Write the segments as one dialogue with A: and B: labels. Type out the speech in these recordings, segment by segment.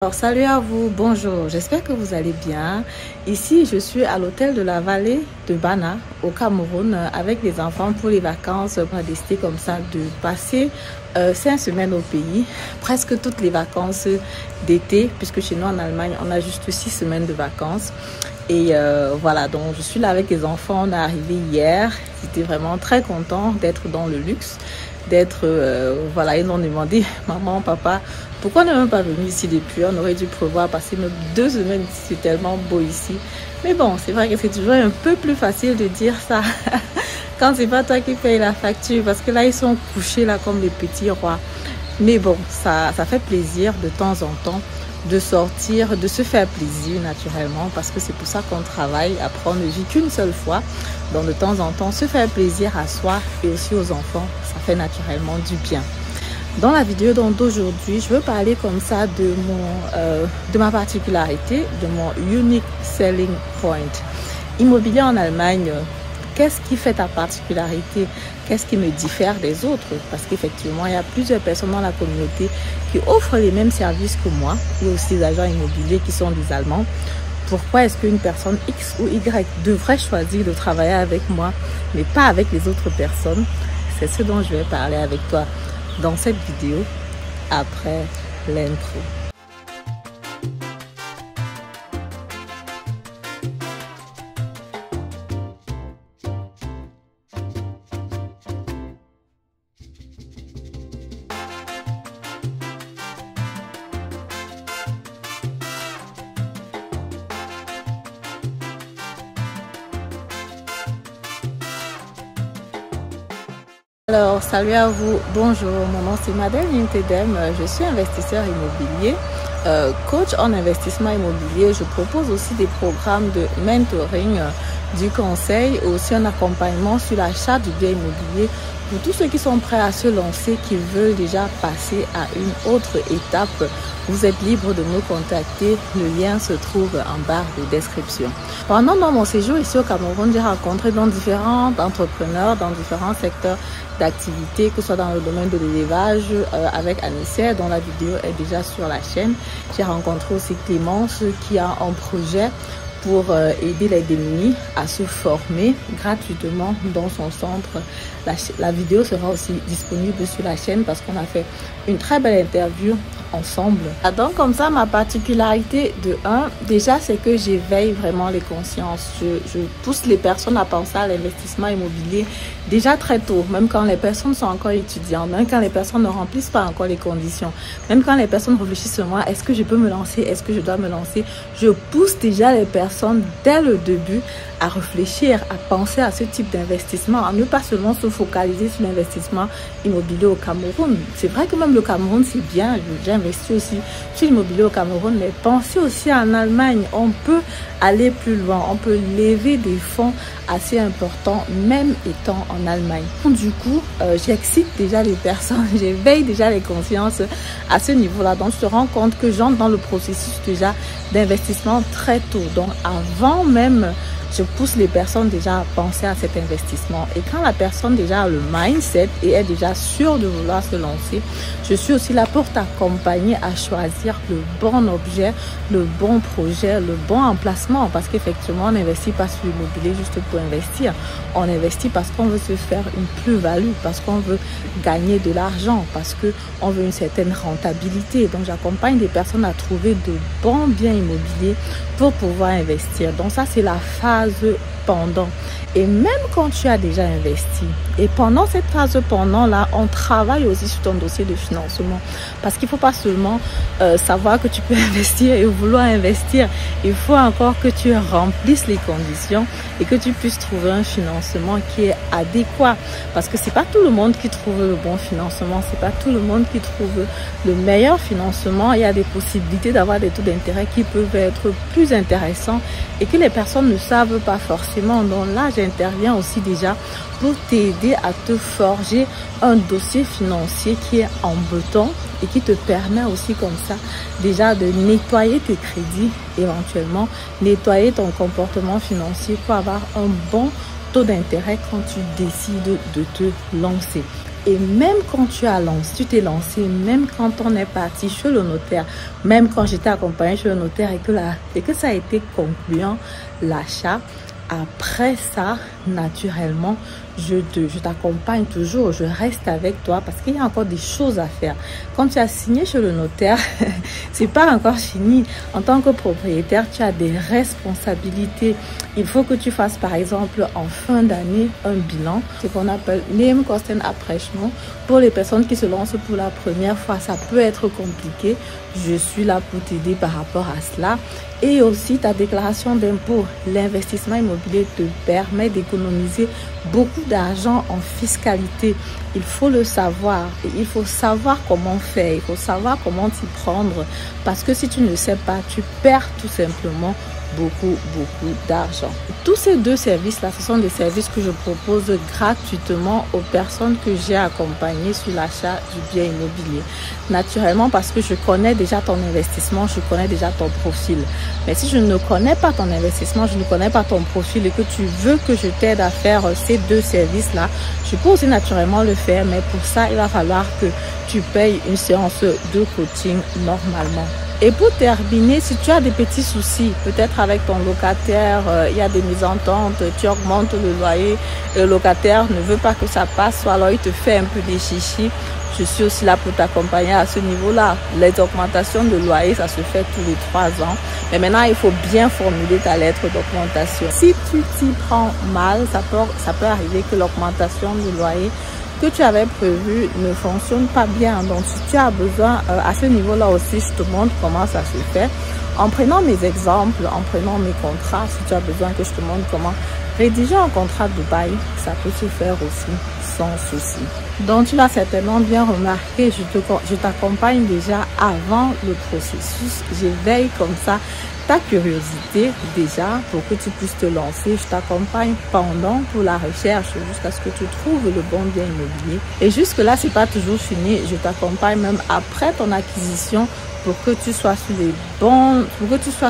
A: Alors, salut à vous, bonjour, j'espère que vous allez bien. Ici, je suis à l'hôtel de la vallée de Bana au Cameroun avec les enfants pour les vacances. On a décidé comme ça de passer 5 semaines au pays, presque toutes les vacances d'été, puisque chez nous en Allemagne, on a juste 6 semaines de vacances. Et voilà, donc je suis là avec les enfants, on est arrivé hier, ils étaient vraiment très contents d'être dans le luxe. Voilà, ils m'ont demandé, maman, papa, pourquoi on n'est même pas venu ici depuis? On aurait dû prévoir passer même 2 semaines ici, c'est tellement beau ici. Mais bon, c'est vrai que c'est toujours un peu plus facile de dire ça quand c'est pas toi qui paye la facture, parce que là, ils sont couchés là comme des petits rois. Mais bon, ça fait plaisir de temps en temps de sortir, de se faire plaisir naturellement, parce que c'est pour ça qu'on travaille. Après, on ne vit qu'une seule fois. Donc, de temps en temps, se faire plaisir à soi et aussi aux enfants, ça fait naturellement du bien. Dans la vidéo d'aujourd'hui, je veux parler comme ça de ma particularité, de mon unique selling point. Immobilier en Allemagne, qu'est-ce qui fait ta particularité? Qu'est-ce qui me diffère des autres? Parce qu'effectivement, il y a plusieurs personnes dans la communauté qui offrent les mêmes services que moi. Il y a aussi des agents immobiliers qui sont des Allemands. Pourquoi est-ce qu'une personne X ou Y devrait choisir de travailler avec moi, mais pas avec les autres personnes? C'est ce dont je vais parler avec toi dans cette vidéo, après l'intro. Alors, salut à vous, bonjour, mon nom c'est Madeleine Intedem, je suis investisseur immobilier, coach en investissement immobilier. Je propose aussi des programmes de mentoring, du conseil, aussi un accompagnement sur l'achat du bien immobilier pour tous ceux qui sont prêts à se lancer, qui veulent déjà passer à une autre étape. Vous êtes libre de me contacter, le lien se trouve en barre de description. Pendant mon séjour ici au Cameroun, j'ai rencontré différents entrepreneurs dans différents secteurs d'activité, que ce soit dans le domaine de l'élevage avec Anissa, dont la vidéo est déjà sur la chaîne. J'ai rencontré aussi Clémence qui a un projet pour aider les démunis à se former gratuitement dans son centre. La vidéo sera aussi disponible sur la chaîne parce qu'on a fait une très belle interview ensemble. Donc comme ça, ma particularité de 1, déjà, c'est que j'éveille vraiment les consciences. Je pousse les personnes à penser à l'investissement immobilier déjà très tôt, même quand les personnes sont encore étudiantes, même quand les personnes ne remplissent pas encore les conditions, même quand les personnes réfléchissent seulement, est-ce que je peux me lancer, est-ce que je dois me lancer? Je pousse déjà les personnes dès le début à réfléchir, à penser à ce type d'investissement, à ne pas seulement se focaliser sur l'investissement immobilier au Cameroun. C'est vrai que même le Cameroun, c'est bien, j'ai investi aussi sur l'immobilier au Cameroun, mais pensez aussi en Allemagne, on peut aller plus loin, on peut lever des fonds assez importants, même étant en Allemagne. Du coup, j'excite déjà les personnes, j'éveille déjà les consciences à ce niveau-là. Donc, je te rends compte que j'entre dans le processus déjà d'investissement très tôt. Donc, avant même, je pousse les personnes déjà à penser à cet investissement. Et quand la personne déjà a le mindset et est déjà sûre de vouloir se lancer, je suis aussi là pour t'accompagner à choisir le bon objet, le bon projet, le bon emplacement. Parce qu'effectivement, on n'investit pas sur l'immobilier juste pour investir. On investit parce qu'on veut se faire une plus-value, parce qu'on veut gagner de l'argent, parce qu'on veut une certaine rentabilité. Donc, j'accompagne des personnes à trouver de bons biens immobiliers pour pouvoir investir. Donc, ça, c'est la phase pendant. Et même quand tu as déjà investi, et pendant cette phase pendant là, on travaille aussi sur ton dossier de financement, parce qu'il ne faut pas seulement savoir que tu peux investir et vouloir investir, il faut encore que tu remplisses les conditions et que tu puisses trouver un financement qui est adéquat, parce que c'est pas tout le monde qui trouve le bon financement, c'est pas tout le monde qui trouve le meilleur financement. Il y a des possibilités d'avoir des taux d'intérêt qui peuvent être plus intéressants et que les personnes ne savent pas forcément. Donc là, j'interviens aussi déjà pour t'aider à te forger un dossier financier qui est en béton et qui te permet aussi comme ça déjà de nettoyer tes crédits, éventuellement nettoyer ton comportement financier pour avoir un bon taux d'intérêt quand tu décides de te lancer. Et même quand tu t'es lancé, même quand on est parti chez le notaire, même quand j'étais accompagnée chez le notaire et que ça a été concluant, l'achat, après ça, naturellement, je t'accompagne toujours, je reste avec toi parce qu'il y a encore des choses à faire. Quand tu as signé chez le notaire, c'est pas encore fini. En tant que propriétaire, tu as des responsabilités. Il faut que tu fasses, par exemple, en fin d'année, un bilan, ce qu'on appelle Name Cost and Appraisal. Pour les personnes qui se lancent pour la première fois, ça peut être compliqué. Je suis là pour t'aider par rapport à cela. Et aussi ta déclaration d'impôt. L'investissement immobilier te permet d'économiser beaucoup d'argent en fiscalité. Il faut le savoir. Et il faut savoir comment faire. Il faut savoir comment t'y prendre. Parce que si tu ne sais pas, tu perds tout simplement beaucoup d'argent. Tous ces deux services-là, ce sont des services que je propose gratuitement aux personnes que j'ai accompagnées sur l'achat du bien immobilier. Naturellement, parce que je connais déjà ton investissement, je connais déjà ton profil. Mais si je ne connais pas ton investissement, je ne connais pas ton profil et que tu veux que je t'aide à faire ces deux services-là, je peux aussi naturellement le faire, mais pour ça, il va falloir que tu payes une séance de coaching normalement. Et pour terminer, si tu as des petits soucis, peut-être avec ton locataire, il y a des mésententes, tu augmentes le loyer, le locataire ne veut pas que ça passe, ou alors il te fait un peu des chichis, je suis aussi là pour t'accompagner à ce niveau-là. Les augmentations de loyer, ça se fait tous les 3 ans. Mais maintenant, il faut bien formuler ta lettre d'augmentation. Si tu t'y prends mal, ça peut arriver que l'augmentation du loyer que tu avais prévu ne fonctionne pas bien. Donc, si tu as besoin, à ce niveau-là aussi, je te montre comment ça se fait. En prenant mes exemples, en prenant mes contrats, si tu as besoin que je te montre comment rédiger un contrat de bail, ça peut se faire aussi sans souci. Donc, tu l'as certainement bien remarqué, je t'accompagne déjà avant le processus. J'éveille comme ça ta curiosité déjà pour que tu puisses te lancer. Je t'accompagne pendant pour la recherche jusqu'à ce que tu trouves le bon bien immobilier. Et jusque là, c'est pas toujours fini. Je t'accompagne même après ton acquisition pour que tu sois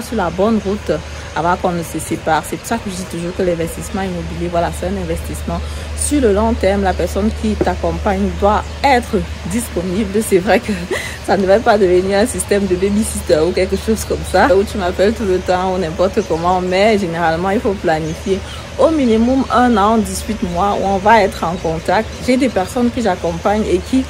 A: sur la bonne route avant qu'on ne se sépare. C'est pour ça que je dis toujours que l'investissement immobilier, voilà, c'est un investissement sur le long terme. La personne qui t'accompagne doit être disponible. C'est vrai que ça ne va pas devenir un système de babysitter ou quelque chose comme ça, où tu m'appelles tout le temps ou n'importe comment, mais généralement, il faut planifier au minimum 1 an, 18 mois où on va être en contact. J'ai des personnes que j'accompagne et qui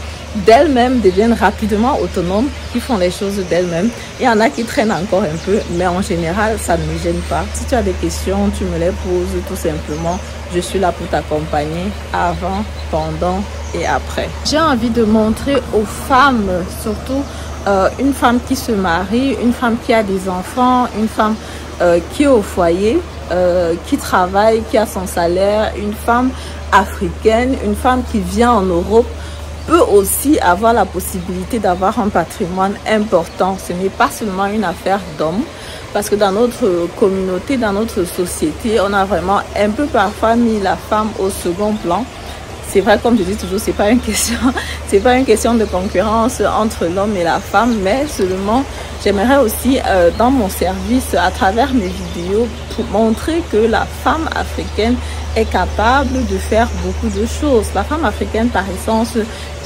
A: d'elles-mêmes deviennent rapidement autonomes, qui font les choses d'elles-mêmes. Il y en a qui traînent encore un peu, mais en général, ça ne me gêne pas. Si tu as des questions, tu me les poses tout simplement. Je suis là pour t'accompagner avant, pendant et après. J'ai envie de montrer aux femmes, surtout une femme qui se marie, une femme qui a des enfants, une femme qui est au foyer, qui travaille, qui a son salaire, une femme africaine, une femme qui vient en Europe, peut aussi avoir la possibilité d'avoir un patrimoine important. Ce n'est pas seulement une affaire d'homme, parce que dans notre communauté, dans notre société, on a vraiment un peu parfois mis la femme au second plan. C'est vrai, comme je dis toujours, c'est pas une question de concurrence entre l'homme et la femme, mais seulement j'aimerais aussi dans mon service, à travers mes vidéos, pour montrer que la femme africaine est capable de faire beaucoup de choses. La femme africaine, par essence,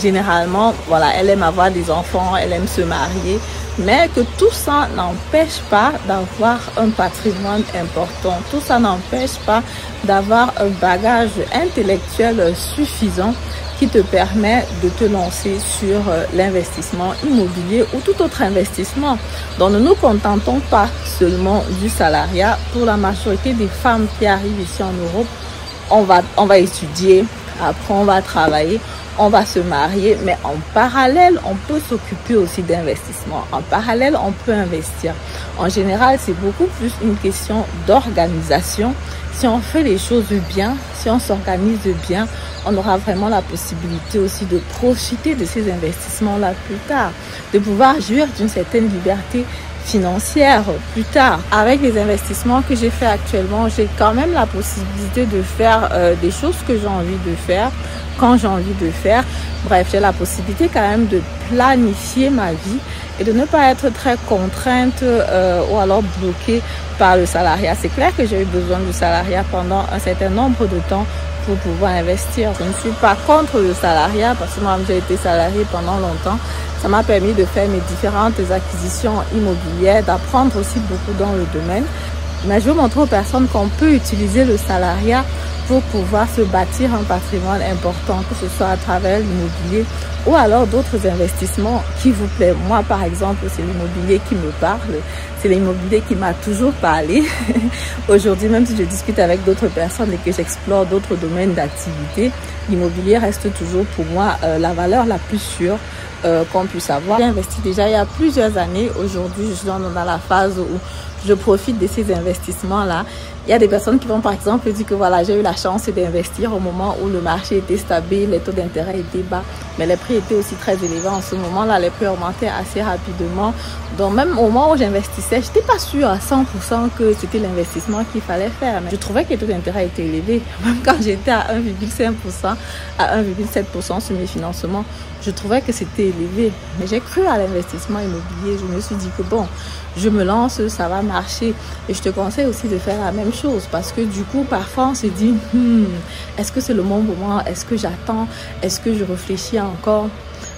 A: généralement, voilà, elle aime avoir des enfants, elle aime se marier, mais que tout ça n'empêche pas d'avoir un patrimoine important. Tout ça n'empêche pas d'avoir un bagage intellectuel suffisant qui te permet de te lancer sur l'investissement immobilier ou tout autre investissement. Donc, ne nous contentons pas seulement du salariat. Pour la majorité des femmes qui arrivent ici en Europe, on va étudier, après on va travailler, on va se marier, mais en parallèle, on peut s'occuper aussi d'investissement. En parallèle, on peut investir. En général, c'est beaucoup plus une question d'organisation. Si on fait les choses bien, si on s'organise bien, on aura vraiment la possibilité aussi de profiter de ces investissements-là plus tard, de pouvoir jouir d'une certaine liberté financière plus tard. Avec les investissements que j'ai fait actuellement, j'ai quand même la possibilité de faire des choses que j'ai envie de faire quand j'ai envie de faire. Bref, j'ai la possibilité quand même de planifier ma vie et de ne pas être très contrainte ou alors bloquée par le salariat. C'est clair que j'ai eu besoin du salariat pendant un certain nombre de temps pour pouvoir investir. Je ne suis pas contre le salariat parce que moi j'ai été salariée pendant longtemps. Ça m'a permis de faire mes différentes acquisitions immobilières, d'apprendre aussi beaucoup dans le domaine. Mais je veux montrer aux personnes qu'on peut utiliser le salariat pour pouvoir se bâtir un patrimoine important, que ce soit à travers l'immobilier ou alors d'autres investissements qui vous plaisent. Moi, par exemple, c'est l'immobilier qui me parle, c'est l'immobilier qui m'a toujours parlé. Aujourd'hui, même si je discute avec d'autres personnes et que j'explore d'autres domaines d'activité, l'immobilier reste toujours pour moi la valeur la plus sûre qu'on puisse avoir. J'ai investi déjà il y a plusieurs années. Aujourd'hui, je suis dans la phase où je profite de ces investissements-là. Il y a des personnes qui vont par exemple dire que voilà, j'ai eu la chance d'investir au moment où le marché était stable, les taux d'intérêt étaient bas, mais les prix étaient aussi très élevés. En ce moment-là, les prix augmentaient assez rapidement. Donc même au moment où j'investissais, je n'étais pas sûre à 100% que c'était l'investissement qu'il fallait faire. Mais je trouvais que les taux d'intérêt étaient élevés. Même quand j'étais à 1,5%, à 1,7% sur mes financements, je trouvais que c'était élevé. Mais j'ai cru à l'investissement immobilier. Je me suis dit que bon, je me lance, ça va marcher. Et je te conseille aussi de faire la même chose parce que du coup, parfois, on se dit est-ce que c'est le bon moment? Est-ce que j'attends? Est-ce que je réfléchis encore?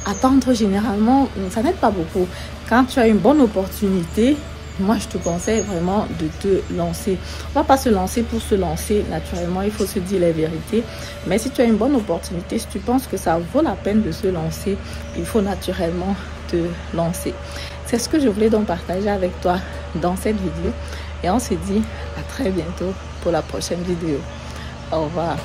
A: Attendre, généralement, ça n'aide pas beaucoup. Quand tu as une bonne opportunité, moi, je te conseille vraiment de te lancer. On ne va pas se lancer pour se lancer. Naturellement, il faut se dire les vérités. Mais si tu as une bonne opportunité, si tu penses que ça vaut la peine de se lancer, il faut naturellement te lancer. C'est ce que je voulais donc partager avec toi dans cette vidéo. Et on se dit à très bientôt pour la prochaine vidéo. Au revoir.